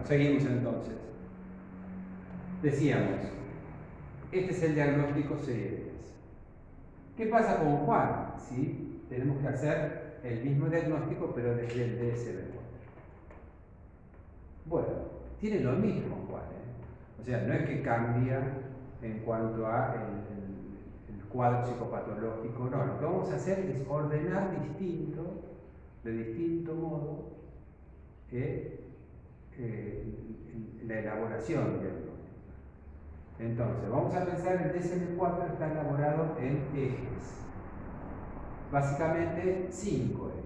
seguimos entonces. Decíamos, este es el diagnóstico C10. ¿Qué pasa con Juan? ¿Sí? Tenemos que hacer el mismo diagnóstico, pero desde el DSM-4. Bueno, tiene lo mismo Juan, ¿eh? O sea, no es que cambia en cuanto a el cuadro psicopatológico, no. Lo que vamos a hacer es ordenar de distinto modo, la elaboración diagnóstica. Entonces, vamos a pensar el DSM-4 está elaborado en ejes. Básicamente 5 ejes.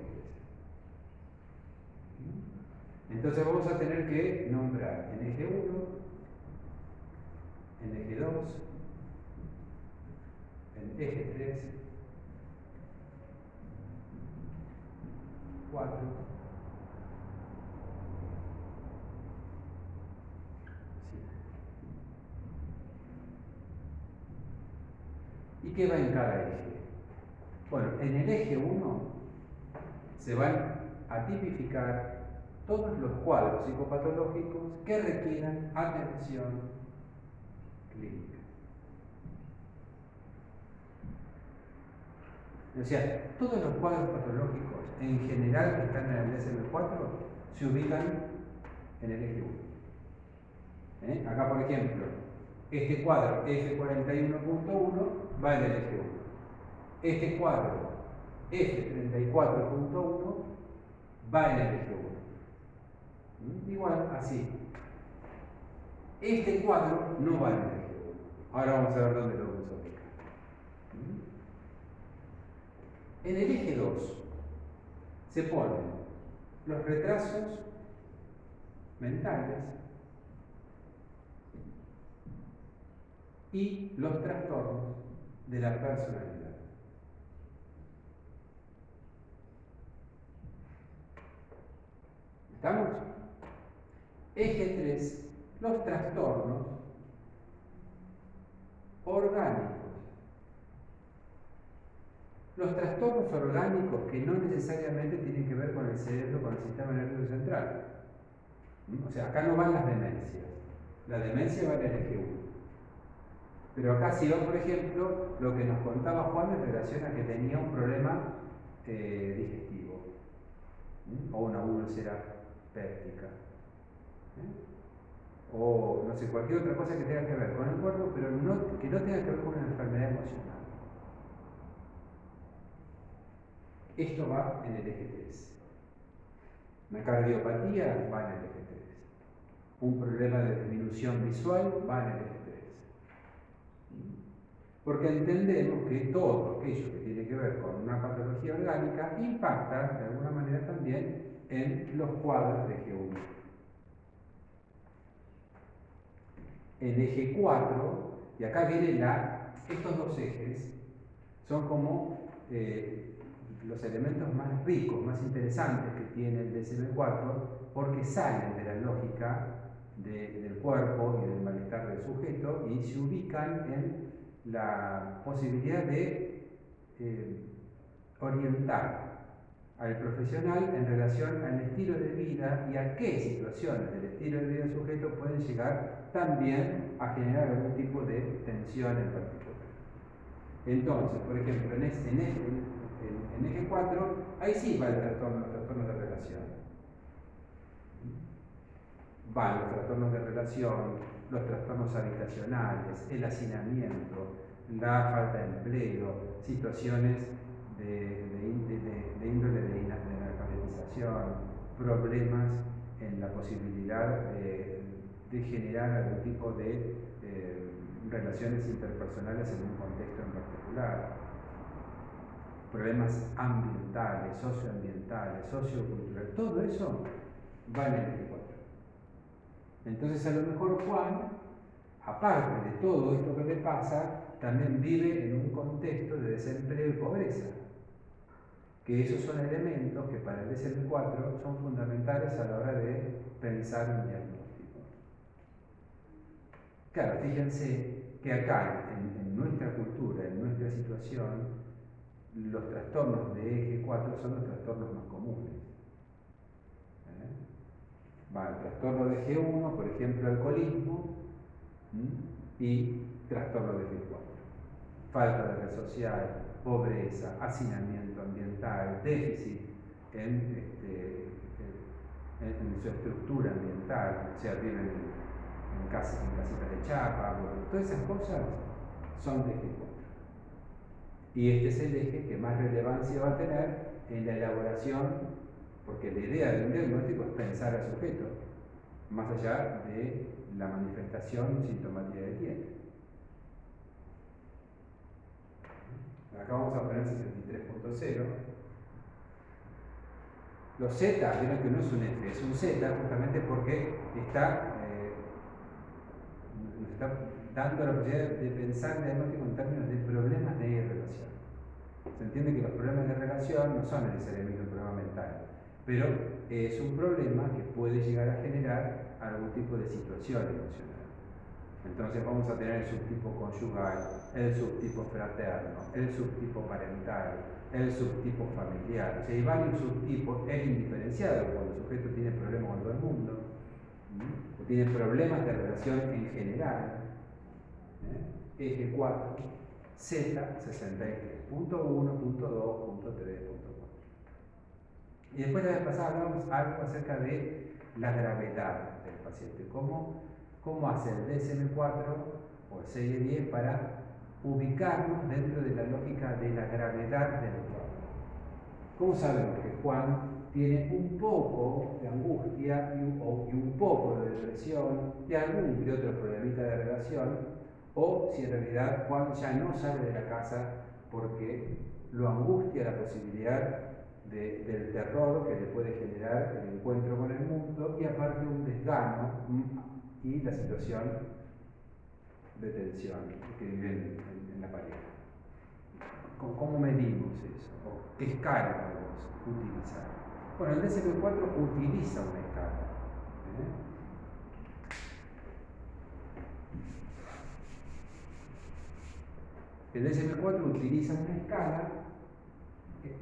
Entonces vamos a tener que nombrar en eje 1, en eje 2, en eje 3, 4, 5. ¿Y qué va en cada eje? Bueno, en el eje 1 se van a tipificar todos los cuadros psicopatológicos que requieran atención clínica. O sea, todos los cuadros patológicos en general que están en el DSM-4 se ubican en el eje 1. Acá, por ejemplo, este cuadro F41.1 va en el eje 1. Este cuadro F34.1 va en el eje 1. Igual, así. Este cuadro no va en el eje 1. Ahora vamos a ver dónde lo vamos a ubicar. En el eje 2 se ponen los retrasos mentales y los trastornos de la personalidad. ¿Estamos? Eje 3, los trastornos orgánicos. Los trastornos orgánicos que no necesariamente tienen que ver con el cerebro, con el sistema nervioso central. O sea, acá no van las demencias. La demencia va en el eje 1. Pero acá sí va, por ejemplo, lo que nos contaba Juan en relación a que tenía un problema digestivo o una úlcera péptica. O no sé, cualquier otra cosa que tenga que ver con el cuerpo, pero que no tenga que ver con una enfermedad emocional. Esto va en el eje 3. Una cardiopatía va en el eje 3. Un problema de disminución visual va en el eje 3. Porque entendemos que todo aquello que tiene que ver con una patología orgánica impacta de alguna manera también en los cuadros de eje 1. En eje 4, y acá viene estos dos ejes, son como los elementos más ricos, más interesantes que tiene el DSM-4, porque salen de la lógica del cuerpo y del malestar del sujeto y se ubican en la posibilidad de orientar al profesional en relación al estilo de vida y a qué situaciones del estilo de vida del sujeto pueden llegar también a generar algún tipo de tensión en particular. Entonces, por ejemplo, en eje 4, ahí sí va los trastornos de relación. Van los trastornos de relación, los trastornos habitacionales, el hacinamiento, la falta de empleo, situaciones de índole de analfabetización, problemas en la posibilidad de generar algún tipo de relaciones interpersonales en un contexto en particular, problemas ambientales, socioambientales, socioculturales, todo eso va en el eje 4. Entonces a lo mejor Juan, aparte de todo esto que le pasa, también vive en un contexto de desempleo y pobreza, que esos son elementos que para el DSM-4 son fundamentales a la hora de pensar un diagnóstico. Claro, fíjense que acá, en nuestra cultura, en nuestra situación, los trastornos de eje 4 son los trastornos más comunes. va el trastorno de G1, por ejemplo, alcoholismo, y trastorno de G4. Falta de red social, pobreza, hacinamiento ambiental, déficit en su estructura ambiental, o sea, viven en casitas de chapa, bueno, todas esas cosas son de G4. Y este es el eje que más relevancia va a tener en la elaboración, porque la idea de un diagnóstico es pensar al sujeto, más allá de la manifestación sintomática que tiene. Acá vamos a poner 63.0. Los Z, vieron que no es un F, es un Z, justamente porque nos está dando la posibilidad de pensar el diagnóstico en términos de problemas de relación. Se entiende que los problemas de relación no son necesariamente un problema mental, pero es un problema que puede llegar a generar algún tipo de situación emocional. Entonces vamos a tener el subtipo conyugal, el subtipo fraterno, el subtipo parental, el subtipo familiar. O sea, hay varios subtipos, es indiferenciado cuando el sujeto tiene problemas con todo el mundo, o tiene problemas de relación en general. Eje 4, Z, 63, punto 1, punto 2, punto 3, punto 4. Y después la vez pasada hablamos algo acerca de la gravedad del paciente, cómo hace el DSM-4 o el CIE-10 para ubicarnos dentro de la lógica de la gravedad del cuadro. ¿Cómo sabemos que Juan tiene un poco de angustia y un poco de depresión y algún que otro problemita de relación? O si en realidad Juan ya no sale de la casa porque lo angustia la posibilidad del terror que le puede generar el encuentro con el mundo y aparte un desgano y la situación de tensión que viven en la pareja. ¿Cómo medimos eso? ¿O qué escala podemos utilizar? Bueno, el DSM-4 utiliza una escala. El DSM-4 utiliza una escala,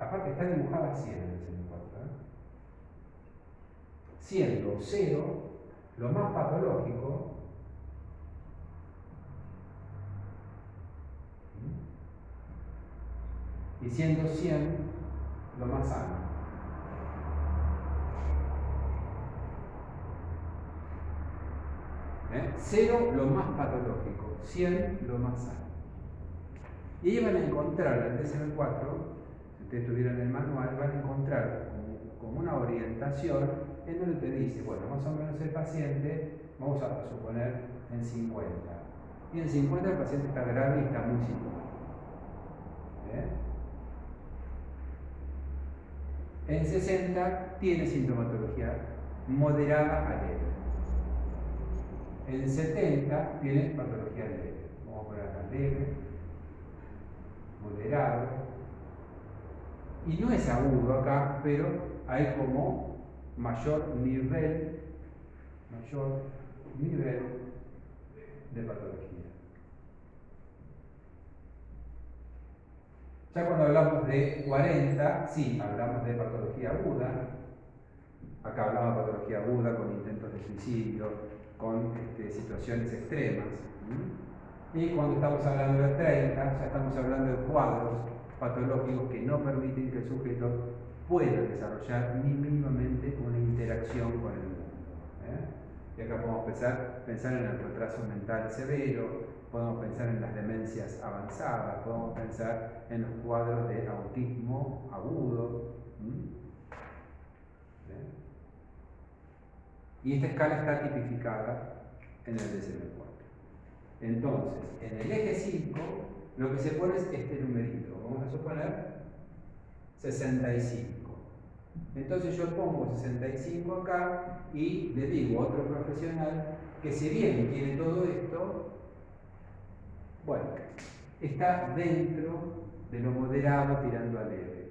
aparte está dibujada así en el DSM-4, siendo 0 lo más patológico y siendo 100 lo más sano. 0 lo más patológico, 100 lo más sano. Y ellos van a encontrar en el DSM-4, si ustedes tuvieran el manual, van a encontrar como una orientación en donde te dice, bueno, más o menos el paciente, vamos a suponer en 50. Y en 50 el paciente está grave y está muy sintomático. En 60 tiene sintomatología moderada a leve. En 70 tiene patología leve. Vamos a poner acá leve, moderado. Y no es agudo acá, pero hay como mayor nivel de patología. Ya cuando hablamos de 40, sí, hablamos de patología aguda. Acá hablamos de patología aguda con intentos de suicidio, con situaciones extremas. Y cuando estamos hablando de 30, ya estamos hablando de cuadros patológicos que no permiten que el sujeto pueda desarrollar ni mínimamente una interacción con el mundo. Y acá podemos pensar en el retraso mental severo, podemos pensar en las demencias avanzadas, podemos pensar en los cuadros de autismo agudo. Y esta escala está tipificada en el DSM-4. Entonces, en el eje 5, lo que se pone es este numerito. Vamos a suponer 65. Entonces yo pongo 65 acá y le digo a otro profesional que si bien tiene todo esto, bueno, está dentro de lo moderado tirando a leve.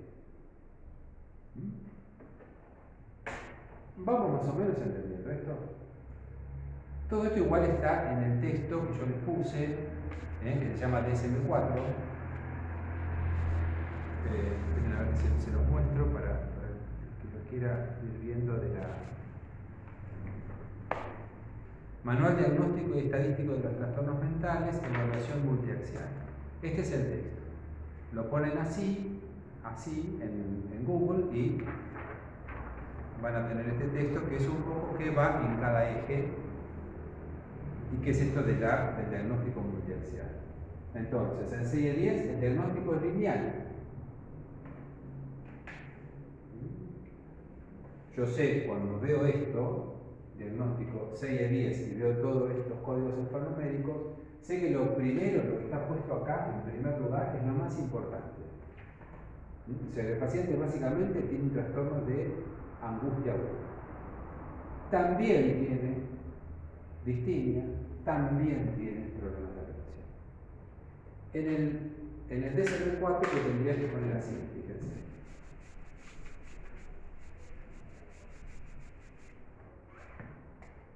Vamos más o menos entendiendo esto. Todo esto igual está en el texto que yo les puse, que se llama DSM-4. A ver si se los muestro para que lo quiera ir viendo de la Manual Diagnóstico y Estadístico de los Trastornos Mentales, Evaluación Multiaxial. Este es el texto. Lo ponen así en Google y van a tener este texto que es un poco que va en cada eje y qué es esto del diagnóstico multiaxial. Entonces, en serie 10 el diagnóstico es lineal. Yo sé, cuando veo esto, diagnóstico 6 a 10, y veo todos estos códigos alfanuméricos, sé que lo primero, lo que está puesto acá, en primer lugar, es lo más importante. O sea, el paciente básicamente tiene un trastorno de angustia aguda. También tiene distimia, también tiene problemas de atención. En el DSM-4 lo tendría que poner así, fíjense.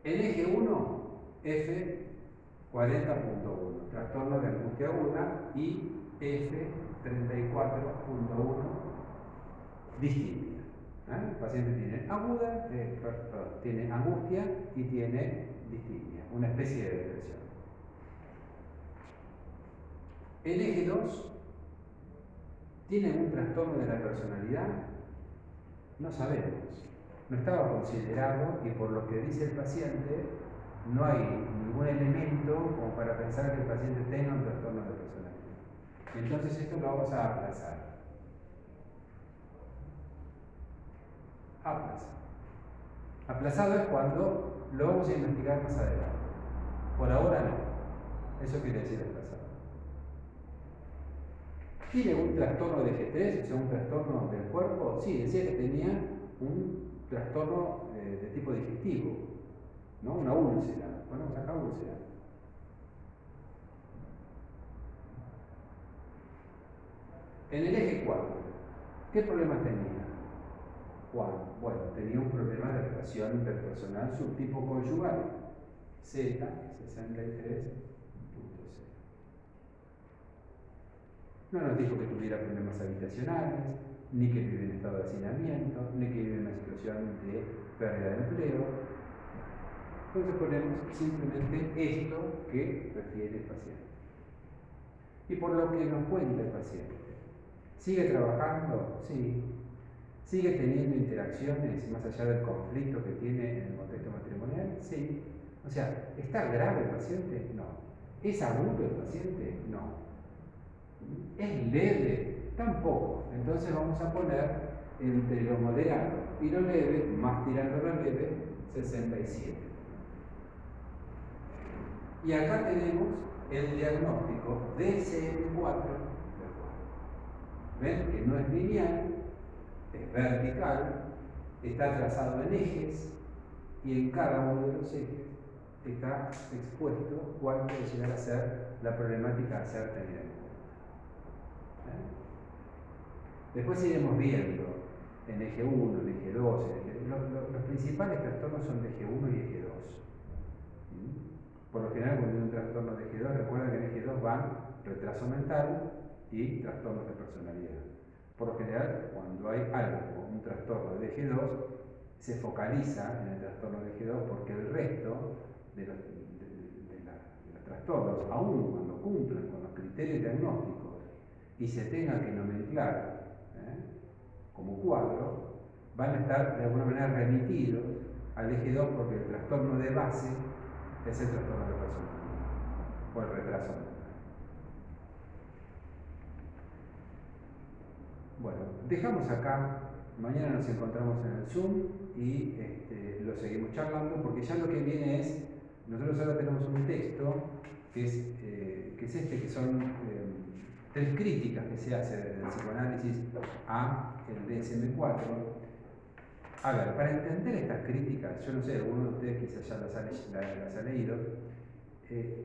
El eje 1, F40.1, trastorno de angustia aguda, y F34.1, distimia. El paciente tiene aguda, tiene angustia y tiene distimia, una especie de depresión. El eje 2 tiene un trastorno de la personalidad, no sabemos. No estaba considerado y por lo que dice el paciente no hay ningún elemento como para pensar que el paciente tenga un trastorno de personalidad. Entonces esto lo vamos a aplazar. Aplazado es cuando lo vamos a investigar más adelante. Por ahora no. Eso quiere decir aplazado. ¿Tiene un trastorno de G3, o sea, un trastorno del cuerpo? Sí, decía que tenía un trastorno de tipo digestivo, ¿no? Una úlcera. Ponemos acá úlcera. En el eje 4, ¿qué problemas tenía Juan? Bueno, tenía un problema de relación interpersonal subtipo conyugal, Z, 63.0. No nos dijo que tuviera problemas habitacionales, ni que vive en estado de hacinamiento, ni que vive en una situación de pérdida de empleo. Entonces ponemos simplemente esto que refiere el paciente. Y por lo que nos cuenta el paciente, ¿sigue trabajando? Sí. ¿Sigue teniendo interacciones más allá del conflicto que tiene en el contexto matrimonial? Sí. O sea, ¿está grave el paciente? No. ¿Es agudo el paciente? No. ¿Es leve? Tampoco. Entonces vamos a poner entre lo moderado y lo leve, más tirando lo leve, 67. Y acá tenemos el diagnóstico DSM-4. ¿Ven? Que no es lineal, es vertical, está trazado en ejes y en cada uno de los ejes está expuesto cuál puede llegar a ser la problemática a ser tenida en cuenta. Después iremos viendo en eje 1, en eje 2, los principales trastornos son de eje 1 y eje 2. Por lo general, cuando hay un trastorno de eje 2, recuerda que en eje 2 van retraso mental y trastornos de personalidad. Por lo general, cuando hay algo, un trastorno de eje 2, se focaliza en el trastorno de eje 2 porque el resto de los trastornos, aun cuando cumplan con los criterios diagnósticos y se tenga que nomenclar como cuadro, van a estar de alguna manera remitidos al eje 2 porque el trastorno de base es el trastorno de personalidad o el retraso mental. Bueno, dejamos acá, mañana nos encontramos en el Zoom y lo seguimos charlando porque ya lo que viene es, nosotros ahora tenemos un texto que es que son 3 críticas que se hace del psicoanálisis a el DSM-4. A ver, para entender estas críticas, yo no sé, alguno de ustedes quizás ya las ha leído,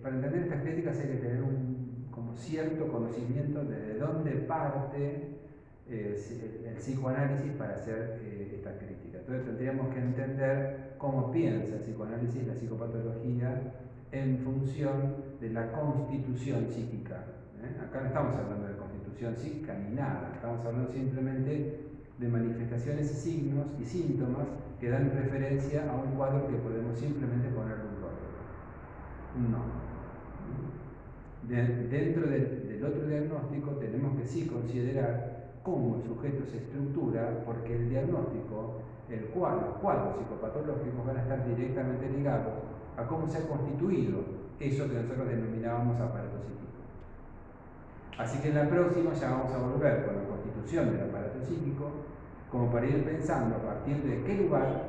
para entender estas críticas hay que tener como cierto conocimiento de dónde parte el psicoanálisis para hacer esta crítica. Entonces tendríamos que entender cómo piensa el psicoanálisis, la psicopatología, en función de la constitución psíquica. Acá no estamos hablando de constitución psíquica ni nada, estamos hablando simplemente de manifestaciones, signos y síntomas que dan referencia a un cuadro que podemos simplemente ponerle un rótulo. No. Dentro del otro diagnóstico tenemos que sí considerar cómo el sujeto se estructura, porque el diagnóstico, los cuadros psicopatológicos van a estar directamente ligados a cómo se ha constituido eso que nosotros denominábamos aparato psíquico. Así que en la próxima ya vamos a volver con la constitución del aparato psíquico, como para ir pensando a partir de qué lugar,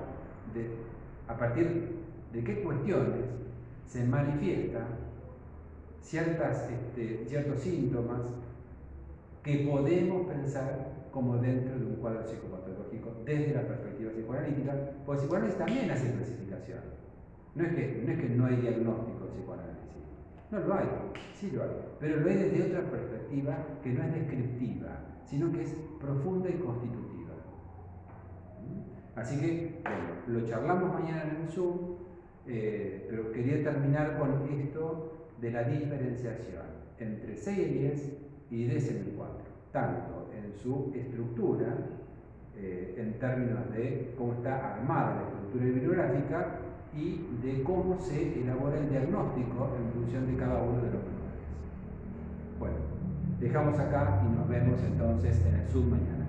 a partir de qué cuestiones se manifiestan ciertos síntomas que podemos pensar como dentro de un cuadro psicopatológico desde la perspectiva psicoanalítica, porque el psicoanálisis también hace clasificación. No es que no hay diagnóstico en psicoanálisis, no lo hay, sí lo hay, pero lo hay desde otra perspectiva que no es descriptiva, sino que es profunda y constitutiva. Así que, bueno, lo charlamos mañana en el Zoom, pero quería terminar con esto de la diferenciación entre Series y DSM-4, tanto en su estructura, en términos de cómo está armada la estructura bibliográfica y de cómo se elabora el diagnóstico en función de cada uno de los menores. Bueno, dejamos acá y nos vemos entonces en el Zoom mañana.